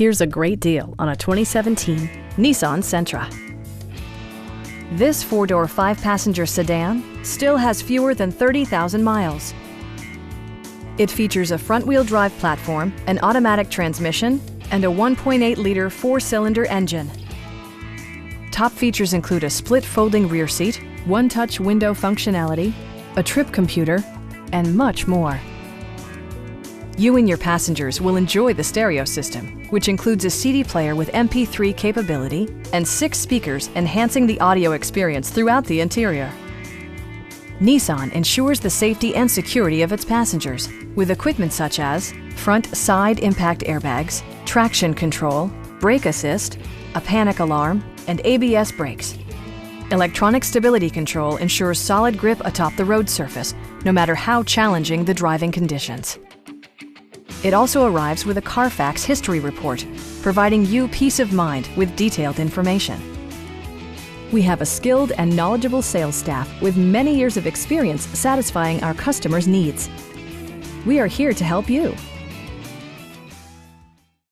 Here's a great deal on a 2017 Nissan Sentra. This four-door, five-passenger sedan still has fewer than 30,000 miles. It features a front-wheel drive platform, an automatic transmission, and a 1.8-liter four-cylinder engine. Top features include a split folding rear seat, one-touch window functionality, a trip computer, and much more. You and your passengers will enjoy the stereo system, which includes a CD player with MP3 capability and 6 speakers enhancing the audio experience throughout the interior. Nissan ensures the safety and security of its passengers with equipment such as front side impact airbags, traction control, brake assist, a panic alarm, and ABS brakes. Electronic stability control ensures solid grip atop the road surface, no matter how challenging the driving conditions. It also arrives with a Carfax history report, providing you peace of mind with detailed information. We have a skilled and knowledgeable sales staff with many years of experience satisfying our customers' needs. We are here to help you.